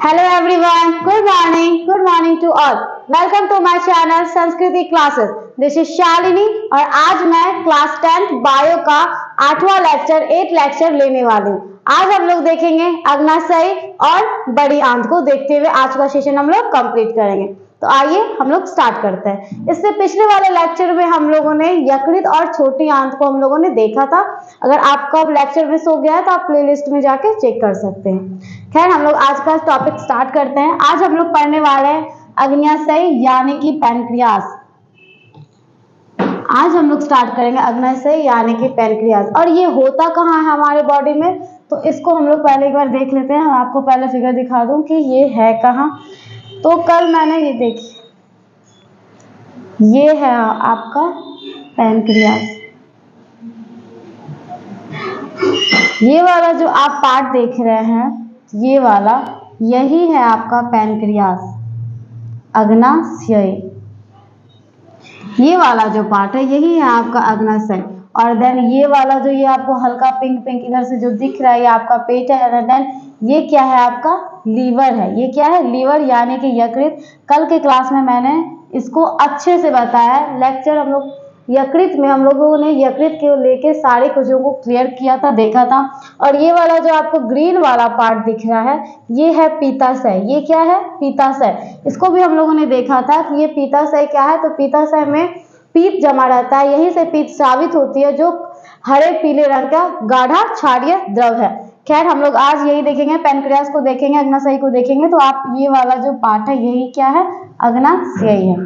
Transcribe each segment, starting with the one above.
Hello everyone, good morning to all. Welcome to my channel संस्कृति classes. This is Shalini और आज मैं class 10th bio का 8वां lecture लेने वाली हूँ. आज हम लोग देखेंगे अग्नाशय और बड़ी आंत को देखते हुए आज का सेशन हम लोग कंप्लीट करेंगे. तो आइए हम लोग स्टार्ट करते हैं. इससे पिछले वाले लेक्चर में हम लोगों ने यकृत और छोटी आंत को हम लोगों ने देखा था. अगर आपका लेक्चर मिस हो गया है तो आप प्लेलिस्ट में जाके चेक कर सकते हैं. खैर हम लोग आज का टॉपिक स्टार्ट करते हैं. आज हम लोग पढ़ने वाले हैं अग्न्याशय यानी कि पैनक्रियास. आज हम लोग स्टार्ट करेंगे अग्न्याशय यानी कि पैनक्रियास. और ये होता कहाँ है हमारे बॉडी में, तो इसको हम लोग पहले एक बार देख लेते हैं. आपको पहले फिगर दिखा दूं कि ये है कहाँ. तो कल मैंने ये देखी, ये है आपका पैनक्रियास. ये वाला जो आप पार्ट देख रहे हैं, ये वाला, यही है आपका पैनक्रियास, अग्नाशय. ये वाला जो पार्ट है यही है आपका अग्नाशय. और देन ये वाला जो ये आपको हल्का पिंक इधर से जो दिख रहा है ये आपका पेट है. देन ये क्या है आपका लीवर है. ये क्या है लीवर यानी कि यकृत. कल के क्लास में मैंने इसको अच्छे से बताया. लेक्चर हम लोग यकृत में हम लोगों ने यकृत के लेके सारे कुछों को क्लियर किया था, देखा था. और ये वाला जो आपको ग्रीन वाला पार्ट दिख रहा है ये है पीताशय. ये क्या है पीताशय. इसको भी हम लोगों ने देखा था कि ये पीताशय क्या है. तो पीताशय में पीत जमा रहता है, यहीं से पीत स्रावित होती है जो हरे पीले रंग का गाढ़ा क्षारीय द्रव है. खैर हम लोग आज यही देखेंगे, पैनक्रियास को देखेंगे, अग्नाशय को देखेंगे. तो आप ये वाला जो पार्ट है यही क्या है अग्नाशय है.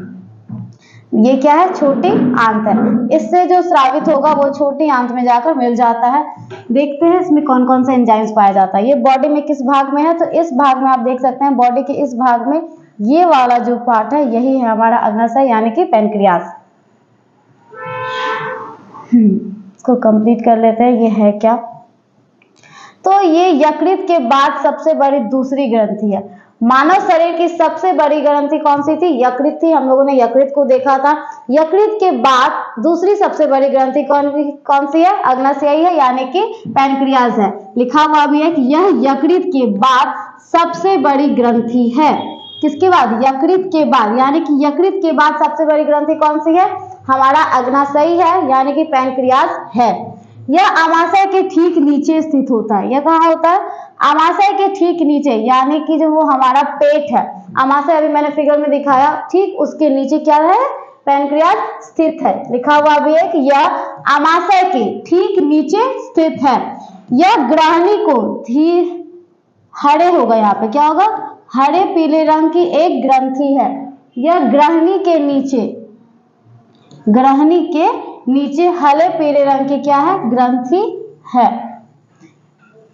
ये क्या है छोटी आंत है. इससे जो स्रावित होगा वो छोटी आंत में जाकर मिल जाता है. देखते हैं इसमें कौन कौन से एंजाइम्स पाया जाता है. ये बॉडी में किस भाग में है, तो इस भाग में आप देख सकते हैं. बॉडी के इस भाग में ये वाला जो पार्ट है यही है हमारा अग्नाशय यानी कि पैनक्रियास. इसको कंप्लीट कर लेते हैं. ये है क्या, तो ये यकृत के बाद सबसे बड़ी दूसरी ग्रंथि है. मानव शरीर की सबसे बड़ी ग्रंथि कौन सी थी, यकृत थी. हम लोगों ने यकृत को देखा था. यकृत के बाद दूसरी सबसे बड़ी ग्रंथि कौन सी है, अग्नाशय है यानी कि पैनक्रियास है. लिखा हुआ भी है कि यह यकृत के बाद सबसे बड़ी ग्रंथि है. किसके बाद, यकृत के बाद. यानी कि यकृत के बाद सबसे बड़ी ग्रंथि कौन सी है, हमारा अग्नाशय है यानी कि पैनक्रियास है. यह आमाशय के ठीक नीचे स्थित होता है. यह कहाँ होता है, आमाशय के ठीक नीचे, यानी कि जो वो हमारा पेट है. आमाशय अभी मैंने फिगर में दिखाया, ठीक उसके नीचे क्या है पैनक्रियास स्थित है. लिखा हुआ भी है कि यह आमाशय के ठीक नीचे स्थित है. यह ग्रहणी को हरे होगा, यहाँ पे क्या होगा, हरे पीले रंग की एक ग्रंथि है. यह ग्रहणी के नीचे हरे पीले रंग की क्या है ग्रंथि है.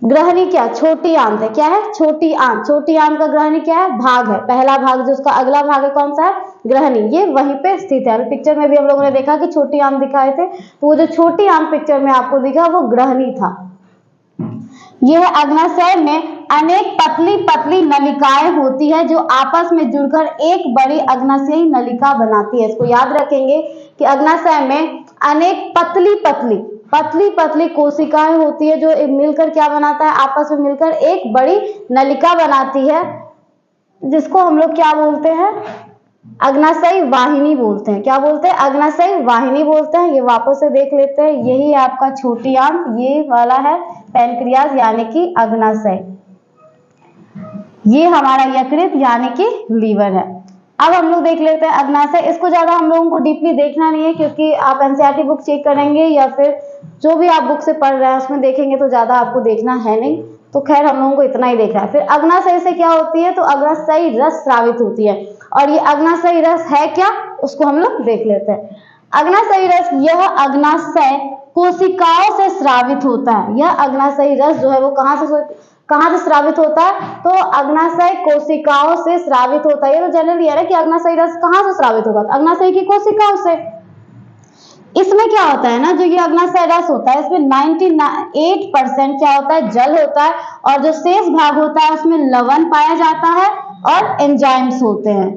ग्रहणी क्या, छोटी आंत है. क्या है, छोटी आंत. छोटी आंत का ग्रहणी क्या है, भाग है. पहला भाग जो उसका अगला भाग है कौन सा है, ग्रहणी. ये वहीं पे स्थित है. पिक्चर में भी हम लोगों ने देखा कि छोटी आंत दिखाए थे, तो वो जो छोटी आंत पिक्चर में आपको दिखा वो ग्रहणी था. यह अग्नाशय में अनेक पतली पतली नलिकाएं होती है जो आपस में जुड़कर एक बड़ी अग्नाशयी नलिका बनाती है. इसको याद रखेंगे कि अग्नाशय में अनेक पतली पतली कोशिकाएं होती है जो मिलकर क्या बनाता है, आपस में मिलकर एक बड़ी नलिका बनाती है, जिसको हम लोग क्या बोलते हैं, अग्नाशयी वाहिनी बोलते हैं. क्या बोलते हैं, अग्नाशयी वाहिनी बोलते हैं. ये वापस से देख लेते हैं. यही है आपका छोटी आंत, ये वाला है पैनक्रियास यानी कि अग्नाशय. ये हमारा यकृत यानी कि लीवर है. अब हम लोग देख लेते हैं अग्नाशय. इसको ज्यादा हम लोगों को डीपली देखना नहीं है, क्योंकि आप एनसीईआरटी बुक चेक करेंगे या फिर जो भी आप बुक से पढ़ रहे हैं उसमें देखेंगे तो ज्यादा आपको देखना है नहीं. तो खैर हम लोगों को इतना ही देखना है. फिर अग्नाशय से क्या होती है, तो अग्नाशयी रस स्रावित होती है. और ये अग्नाशयी रस है क्या, उसको हम लोग देख लेते हैं. अग्नाशयी रस, यह अग्नाशय कोशिकाओं से स्रावित होता है. यह अग्नाशयी रस जो है वो कहाँ से स्रावित होता है, तो अग्नाशय कोशिकाओं से स्रावित होता है. ये तो जनरली है ना कि अग्नाशयी रस कहाँ से स्रावित होगा, अग्नाशय की कोशिकाओं से. इसमें क्या होता है ना, जो ये अग्नाशय रस होता है इसमें 98% क्या होता है, जल होता है. और जो शेष भाग होता है उसमें लवण पाया जाता है और एंजाइम्स होते हैं.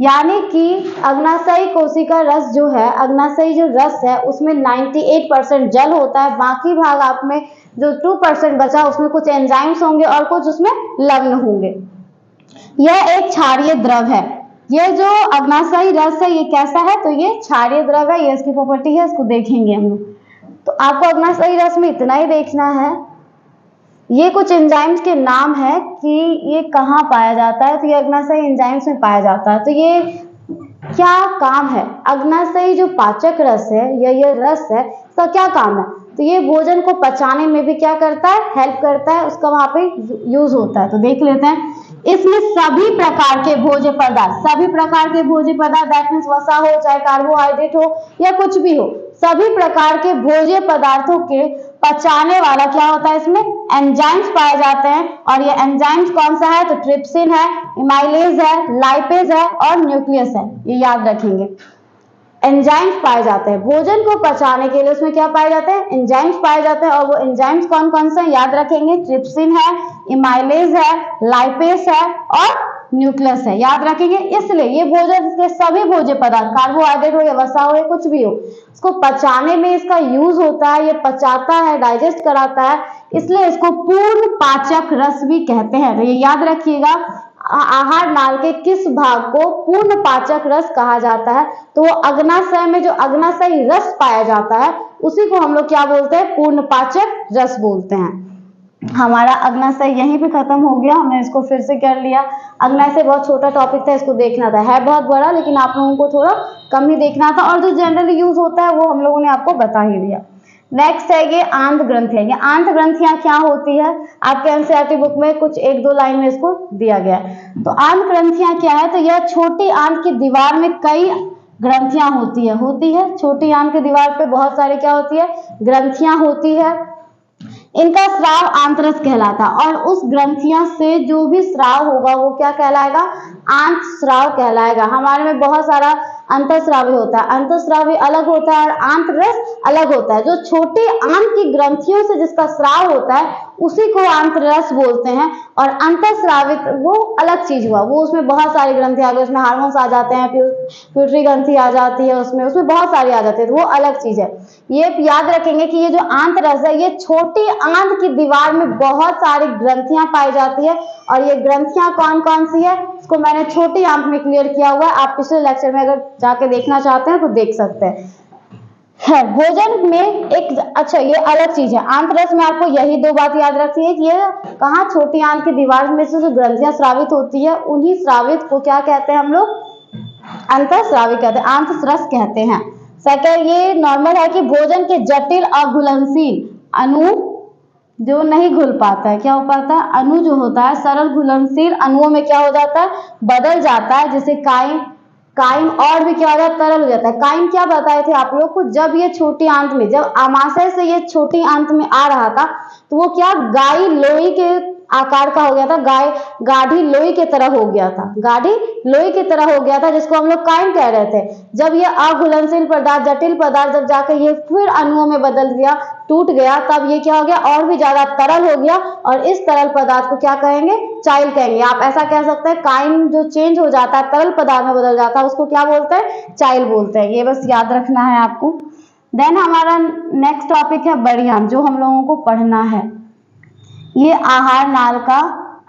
यानी कि अग्नाशयी कोशिका रस जो है, अग्नाशयी जो रस है उसमें 98% जल होता है. बाकी भाग आप में जो 2% बचा उसमें कुछ एंजाइम्स होंगे और कुछ उसमें लवण होंगे. यह एक क्षारीय द्रव है। ये जो अग्नाशयी रस है ये कैसा है, तो ये क्षारीय द्रव है, ये इसकी प्रॉपर्टी है, इसको देखेंगे हम लोग। तो आपको अग्नाशयी रस में इतना ही देखना है। ये कुछ एंजाइम्स के नाम है कि ये कहाँ पाया जाता है, तो ये अग्नाशयी एंजाइम्स में पाया जाता है। तो ये क्या काम है, अग्नाशयी जो पाचक रस है या ये रस है इसका क्या काम है, तो ये भोजन को पचाने में भी क्या करता है, हेल्प करता है, उसका वहां पे यूज होता है। तो देख लेते हैं, इसमें सभी प्रकार के भोज्य पदार्थ, सभी प्रकार के भोज्य पदार्थ दैट मीन्स वसा हो, चाहे कार्बोहाइड्रेट हो या कुछ भी हो, सभी प्रकार के भोज्य पदार्थों के पचाने वाला क्या होता है, इसमें एंजाइम्स पाए जाते हैं। और ये एंजाइम्स कौन सा है, तो ट्रिप्सिन है, इमाइलेज है, लाइपेज है और न्यूक्लियस है, ये याद रखेंगे। एंजाइम्स पाए जाते हैं भोजन को पचाने के लिए, उसमें क्या पाए जाते हैं, एंजाइम्स पाए जाते हैं। और वो एंजाइम्स कौन कौन से याद रखेंगे, ट्रिप्सिन है, इमाइलेज है, लाइपेज है और न्यूक्लियस है, याद रखेंगे। इसलिए ये भोजन के सभी भोज्य पदार्थ, कार्बोहाइड्रेट हो या वसा हो या कुछ भी हो, इसको पचाने में इसका यूज होता है, ये पचाता है, डाइजेस्ट कराता है, इसलिए इसको पूर्ण पाचक रस भी कहते हैं। तो ये याद रखिएगा, आहार नाल के किस भाग को पूर्ण पाचक रस कहा जाता है, तो वो अग्नाशय में जो अग्नाशयी रस पाया जाता है उसी को हम लोग क्या बोलते हैं, पूर्ण पाचक रस बोलते हैं। हमारा अग्नाशय यहीं पे खत्म हो गया, हमने इसको फिर से कर लिया। अग्नाशय बहुत छोटा टॉपिक था, इसको देखना था, है बहुत बड़ा लेकिन आप लोगों को थोड़ा कम ही देखना था, और जो जनरली यूज होता है वो हम लोगों ने आपको बता ही दिया। नेक्स्ट है ये आंत ग्रंथियां। ये आंत ग्रंथियां क्या होती है, आपके एनसीईआरटी बुक में कुछ एक दो लाइन में इसको दिया गया है। तो आंत ग्रंथियां क्या है, तो यह छोटी आंत की दीवार में कई ग्रंथियां होती है छोटी आंत की दीवार पे बहुत सारी क्या होती है, ग्रंथियां होती है। इनका स्राव आंतरस कहलाता है, और उस ग्रंथियां से जो भी स्राव होगा वो क्या कहलाएगा, आंत स्राव कहलाएगा। हमारे में बहुत सारा अंतःस्रावी होता है, अंतःस्रावी अलग होता है और आंतरस अलग होता है। जो छोटी आंत की ग्रंथियों से जिसका स्राव होता है उसी को आंतरस बोलते हैं, और अंतःस्रावित वो अलग चीज हुआ, वो उसमें बहुत सारी ग्रंथियां आ गई, उसमें हार्मोन्स आ जाते हैं, प्यूटरी ग्रंथि आ जाती है, उसमें बहुत सारी आ जाती है, तो वो अलग चीज है। ये याद रखेंगे कि ये जो आंतरस है ये छोटी आंत की दीवार में बहुत सारी ग्रंथियां पाई जाती है, और ये ग्रंथियां कौन कौन सी है इसको मैंने छोटी आंत में क्लियर किया हुआ है, आप पिछले लेक्चर में अगर जाके देखना चाहते हैं तो देख सकते हैं। भोजन में एक अच्छा ये अलग चीज है, आंतरस में आपको यही दो बात याद रखनी है कि ये कहाँ छोटी आंत की दीवार में से जो ग्रंथियां स्रावित होती है उन्हीं स्रावित को क्या कहते हैं हम लोग, अंतःस्रावी कहते हैं, आंतरस कहते हैं। सेकंड ये नॉर्मल है कि भोजन के जटिल अघुलनशील अणु जो नहीं घुल पाता है, क्या हो पाता है, अणु जो होता है सरल घुलनशील अणुओं में क्या हो जाता है, बदल जाता है, जैसे काइम और भी क्या हो जाता है, तरल हो जाता है। काइम क्या बताए थे आप लोग को, जब ये छोटी आंत में, जब आमाशय से ये छोटी आंत में आ रहा था तो वो क्या गाय लोई के आकार का हो गया था, गाढ़ी लोई की तरह हो गया था, गाढ़ी लोई की तरह हो गया था, जिसको हम लोग काइम कह रहे थे। जब ये अघुलनशील पदार्थ, जटिल पदार्थ जब जाकर ये फिर अणुओं में बदल गया, टूट गया, तब ये क्या हो गया, और भी ज्यादा तरल हो गया, और इस तरल पदार्थ को क्या कहेंगे, चाइल कहेंगे। आप ऐसा कह सकते हैं काइम जो चेंज हो जाता है, तरल पदार्थ में बदल जाता है, उसको क्या बोलते हैं, चाइल बोलते हैं। ये बस याद रखना है आपको। देन हमारा नेक्स्ट टॉपिक है बड़ी आंत, जो हम लोगों को पढ़ना है। ये आहार नाल का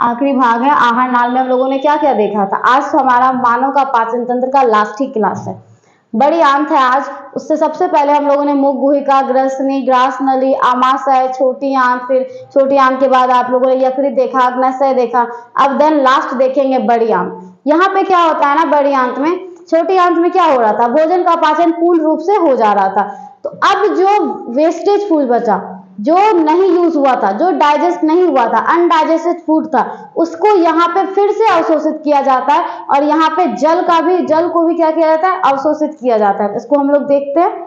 आखिरी भाग है। आहार नाल में हम लोगों ने क्या क्या देखा था, आज हमारा मानव का पाचन तंत्र का लास्ट ही क्लास है। बड़ी आंत है आज, उससे सबसे पहले हम लोगों ने मुख गुहिका, ग्रसनी, ग्रास नली, आमाशय, छोटी आंत, फिर छोटी आंत के बाद आप लोगों ने यकृत देखा, अग्नाशय देखा, अब देन लास्ट देखेंगे बड़ी आंत। यहाँ पे क्या होता है ना, बड़ी आंत में, छोटी आंत में क्या हो रहा था, भोजन का पाचन पूर्ण रूप से हो जा रहा था। तो अब जो वेस्टेज फूड बचा, जो नहीं यूज हुआ था, जो डाइजेस्ट नहीं हुआ था, अनडाइजेस्टेड फूड था, उसको यहाँ पे फिर से अवशोषित किया जाता है, और यहाँ पे जल को भी क्या किया जाता है, अवशोषित किया जाता है। इसको हम लोग देखते हैं।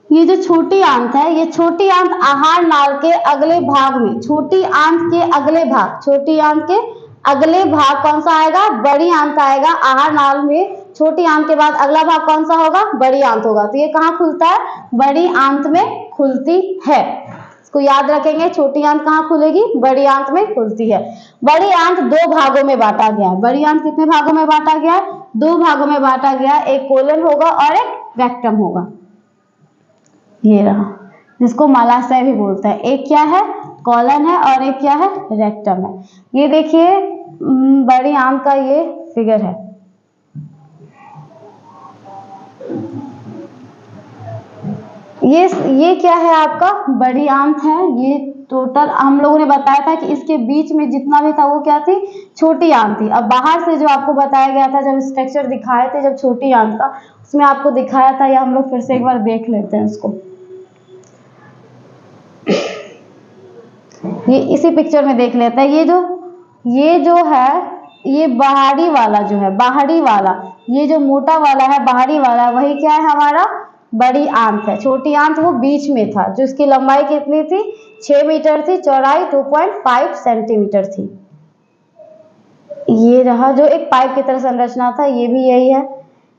ये जो छोटी आंत है, ये छोटी आंत आहार नाल के अगले भाग में, छोटी आंत के अगले भाग, छोटी आंत के अगले भाग कौन सा आएगा, बड़ी आंत आएगा। आहार नाल में छोटी आंत के बाद अगला भाग कौन सा होगा, बड़ी आंत होगा। तो ये कहाँ खुलता है, बड़ी आंत में खुलती है। इसको याद रखेंगे, छोटी आंत कहाँ खुलेगी, बड़ी आंत में खुलती है। बड़ी आंत दो भागों में बांटा गया है। बड़ी आंत कितने भागों में बांटा गया है, दो भागों में बांटा गया, एक कोलन होगा और एक रेक्टम होगा। ये रहा, जिसको मलाशय भी बोलते हैं। एक क्या है, कॉलन है, और एक क्या है, रेक्टम है। ये देखिए बड़ी आंत का ये फिगर है। ये क्या है आपका, बड़ी आंत है। ये टोटल हम लोगों ने बताया था कि इसके बीच में जितना भी था वो क्या थी, छोटी आंत थी। अब बाहर से जो आपको बताया गया था, जब स्ट्रक्चर दिखाए थे जब छोटी आंत का, उसमें आपको दिखाया था, या हम लोग फिर से एक बार देख लेते हैं उसको। ये इसी पिक्चर में देख लेते हैं। ये जो है, ये बाहरी वाला जो है, बाहरी वाला, ये जो मोटा वाला है बाहरी वाला, वही क्या है हमारा, बड़ी आंत है। छोटी आंत वो बीच में था, जो इसकी लंबाई कितनी थी, 6 मीटर थी, चौड़ाई 2.5 सेंटीमीटर थी। ये रहा जो एक पाइप की तरह संरचना था, ये भी यही है।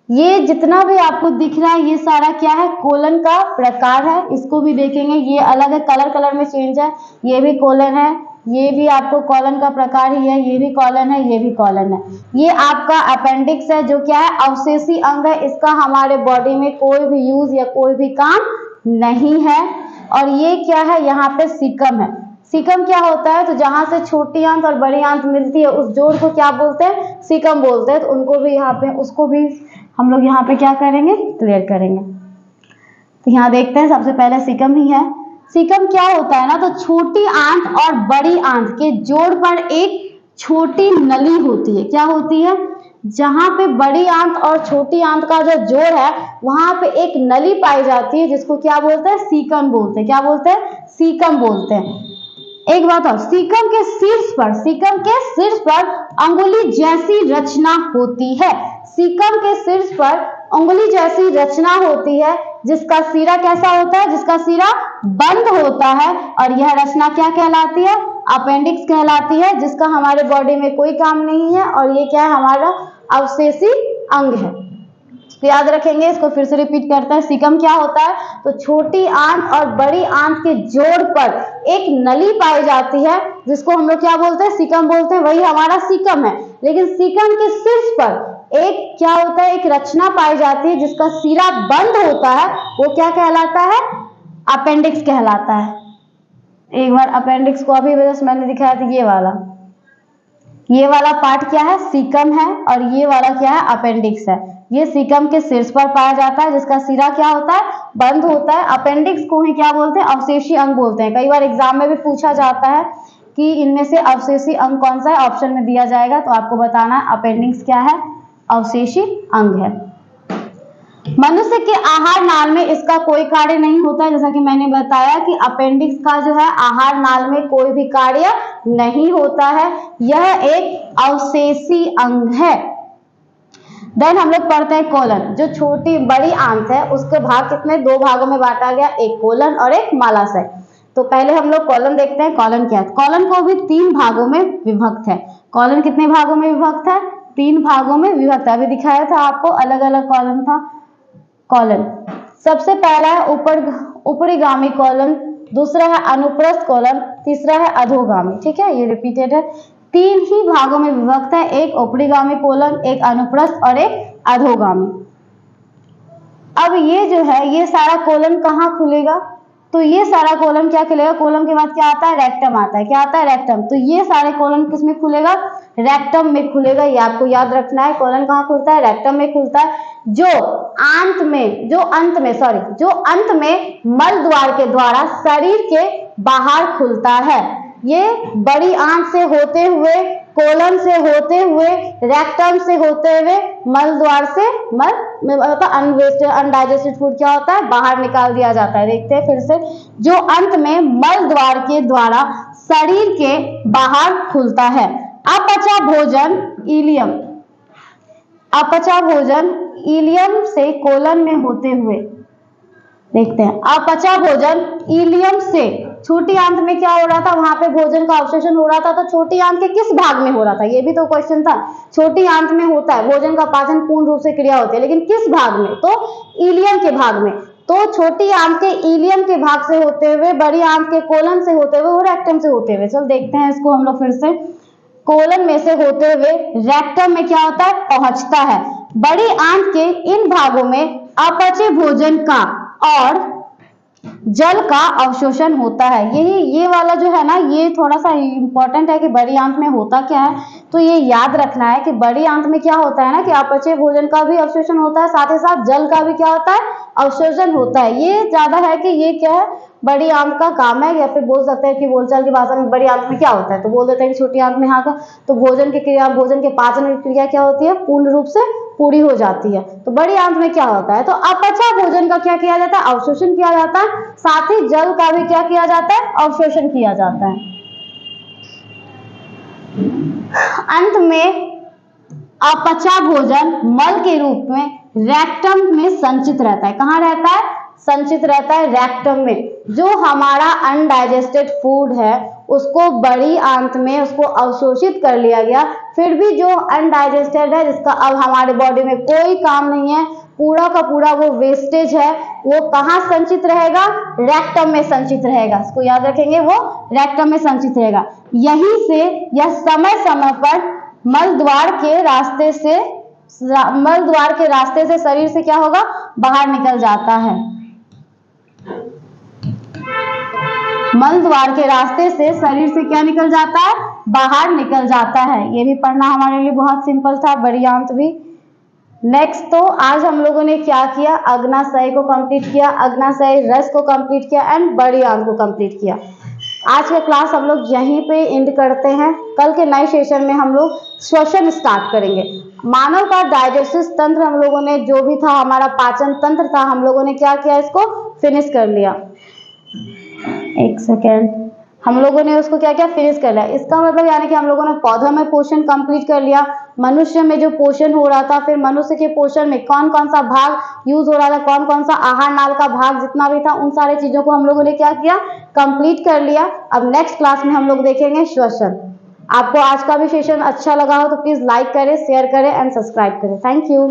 ये जितना भी आपको दिख रहा है ये सारा क्या है, कोलन का प्रकार है। इसको भी देखेंगे, ये अलग है, कलर कलर में चेंज है। ये भी कोलन है, ये भी आपको कॉलन का प्रकार ही है। ये भी कॉलन है, ये भी कॉलन है। ये आपका अपेंडिक्स है, जो क्या है, अवशेषी अंग है। इसका हमारे बॉडी में कोई भी यूज या कोई भी काम नहीं है। और ये क्या है, यहाँ पे सीकम है। सीकम क्या होता है, तो जहां से छोटी आंत और बड़ी आंत मिलती है उस जोड़ को क्या बोलते हैं, सीकम बोलते हैं। तो उनको भी यहाँ पे, उसको भी हम लोग यहाँ पे क्या करेंगे, क्लियर करेंगे। तो यहाँ देखते हैं, सबसे पहले सीकम ही है। सीकम क्या होता है ना, तो छोटी आंत और बड़ी आंत के जोड़ पर एक छोटी नली होती है। क्या होती है, जहां पे बड़ी आंत और छोटी आंत का जो जोड़ है वहां पे एक नली पाई जाती है, जिसको क्या बोलते हैं, सीकम बोलते हैं। क्या बोलते हैं, सीकम बोलते हैं। एक बात और, सीकम के शीर्ष पर अंगुली जैसी रचना होती है। सीकम के शीर्ष पर अंगुली जैसी रचना होती है, जिसका सिरा कैसा होता है, जिसका सिरा बंद होता है। और यह रचना क्या कहलाती है, अपेंडिक्स कहलाती है, जिसका हमारे बॉडी में कोई काम नहीं है। और ये क्या है, हमारा अवशेषी अंग है। तो याद रखेंगे, इसको फिर से रिपीट करते हैं। सीकम क्या होता है, तो छोटी आंत और बड़ी आंत के जोड़ पर एक नली पाई जाती है, जिसको हम लोग क्या बोलते हैं, सीकम बोलते हैं। वही हमारा सीकम है। लेकिन सीकम के शीर्ष पर एक क्या होता है, एक रचना पाई जाती है, जिसका सिरा बंद होता है। वो क्या कहलाता है, अपेंडिक्स कहलाता है। एक बार अपेंडिक्स को अभी जैसे मैंने दिखाया था, ये वाला पार्ट क्या है, सीकम है, और ये वाला क्या है, अपेंडिक्स है। ये सीकम के शीर्ष पर पाया जाता है, जिसका सिरा क्या होता है, बंद होता है। अपेंडिक्स को ही क्या बोलते हैं, अवशेषी अंग बोलते हैं। कई बार एग्जाम में भी पूछा जाता है कि इनमें से अवशेषी अंग कौन सा है, ऑप्शन में दिया जाएगा, तो आपको बताना है अपेंडिक्स क्या है, अवशेषी अंग है। मनुष्य के आहार नाल में इसका कोई कार्य नहीं होता है। जैसा कि मैंने बताया कि अपेंडिक्स का जो है आहार नाल में कोई भी कार्य नहीं होता है। यह एक अवशेषी अंग है। देन हम लोग पढ़ते हैं कोलन। जो छोटी बड़ी आंत है उसके भाग कितने, 2 भागों में बांटा गया, एक कोलन और एक मलाशय। तो पहले हम लोग कॉलन देखते हैं। कॉलन क्या है, कॉलन को भी 3 भागों में विभक्त है। कॉलन कितने भागों में विभक्त है, 3 भागों में विभक्त है। अभी दिखाया था आपको, अलग अलग कॉलन था। कॉलन सबसे पहला है ऊपरीगामी कॉलन, दूसरा है अनुप्रस्थ कॉलन, तीसरा है अधोगामी। ठीक है, ये रिपीटेड है। 3 ही भागों में विभक्त है, एक ऊपरीगामी कॉलन, एक अनुप्रस्थ और एक अधोगामी। अब ये जो है, ये सारा कॉलन कहाँ खुलेगा, तो ये सारा कॉलन क्या खुलेगा, कॉलन के बाद क्या आता है, रेक्टम आता है। क्या आता है, रेक्टम। तो ये सारे कॉलन किस में खुलेगा, रेक्टम में खुलेगा। ये आपको याद रखना है। कॉलन कहाँ खुलता है, रेक्टम में खुलता है। जो अंत में मल द्वार के द्वारा शरीर के बाहर खुलता है। ये बड़ी आंत से होते हुए, कोलन से होते हुए, रेक्टम से होते हुए, मल द्वार से, अनडाइजेस्टेड फूड क्या होता है, बाहर निकाल दिया जाता है। देखते हैं फिर से, जो अंत में मल द्वार के द्वारा शरीर के बाहर खुलता है। अपचा भोजन इलियम, अपचा भोजन इलियम से कोलन में होते हुए, देखते हैं, अपचा भोजन इलियम से, छोटी आंत में क्या हो रहा था, वहां पे भोजन का अवशोषण हो रहा था। तो छोटी आंत के किस भाग में हो रहा था, ये भी तो क्वेश्चन था। छोटी आंत में होता है भोजन का पाचन, पूर्ण रूप से क्रिया होती है, लेकिन किस भाग में, तो इलियम के भाग में। तो छोटी आंत के इलियम के भाग से होते हुए, बड़ी आंत के कोलन से होते हुए और रेक्टम से होते हुए, चलो देखते हैं इसको हम लोग फिर से। कोलन में से होते हुए रेक्टम में क्या होता है, पहुंचता है। बड़ी आंत के इन भागों में अपचे भोजन का और जल का अवशोषण होता है। ये वाला जो है ना, ये थोड़ा सा इम्पोर्टेंट है कि बड़ी आंत में होता क्या है। तो ये याद रखना है कि बड़ी आंत में क्या होता है ना कि अपचय भोजन का भी अवशोषण होता है, साथ ही साथ जल का भी क्या होता है, अवशोषण होता है। ये ज्यादा है कि ये क्या है, बड़ी आंत का काम है। या फिर बोल सकते हैं कि बोलचाल की भाषा में बड़ी आंत में क्या होता है, तो बोल देते हैं कि छोटी आंत में यहाँ का। तो भोजन की क्रिया, भोजन के पाचन की क्रिया क्या होती है, पूर्ण रूप से पूरी हो जाती है। तो बड़ी आंत में क्या होता है, तो अपचा भोजन का क्या किया जाता है, अवशोषण किया जाता है, साथ ही जल का भी क्या किया जाता है, अवशोषण किया जाता है। अंत में अपचा भोजन मल के रूप में रेक्टम में संचित रहता है। कहाँ रहता है, संचित रहता है रेक्टम में। जो हमारा अनडाइजेस्टेड फूड है उसको बड़ी आंत में उसको अवशोषित कर लिया गया, फिर भी जो अनडाइजेस्टेड है, जिसका अब हमारे बॉडी में कोई काम नहीं है, पूरा का पूरा वो वेस्टेज है, वो कहाँ संचित रहेगा, रेक्टम में संचित रहेगा। इसको याद रखेंगे, वो रेक्टम में संचित रहेगा। यहीं से यह समय समय पर मल द्वार के रास्ते से शरीर से क्या होगा, बाहर निकल जाता है। मल द्वार के रास्ते से शरीर से क्या निकल जाता है, बाहर निकल जाता है। ये भी पढ़ना हमारे लिए बहुत सिंपल था, बड़ी आंत भी। नेक्स्ट, तो आज हम लोगों ने क्या किया, अग्नाशय को कंप्लीट किया, अग्नाशय रस को कंप्लीट किया एंड बड़ी आंत को कंप्लीट किया। आज का क्लास हम लोग यहीं पे एंड करते हैं। कल के नए सेशन में हम लोग श्वसन स्टार्ट करेंगे। मानव का डाइजेस्टिव तंत्र हम लोगों ने जो भी था, हमारा पाचन तंत्र था, हम लोगों ने क्या किया, इसको फिनिश कर लिया। एक सेकेंड, हम लोगों ने उसको क्या क्या फिनिश कर लिया। इसका मतलब यानी कि हम लोगों ने पौधों में पोषण कंप्लीट कर लिया, मनुष्य में जो पोषण हो रहा था, फिर मनुष्य के पोषण में कौन कौन सा भाग यूज हो रहा था, कौन कौन सा आहार नाल का भाग जितना भी था, उन सारे चीजों को हम लोगों ने क्या किया, कंप्लीट कर लिया। अब नेक्स्ट क्लास में हम लोग देखेंगे श्वसन। आपको आज का भी सेशन अच्छा लगा हो तो प्लीज लाइक करें, शेयर करें एंड सब्सक्राइब करें। Thank you.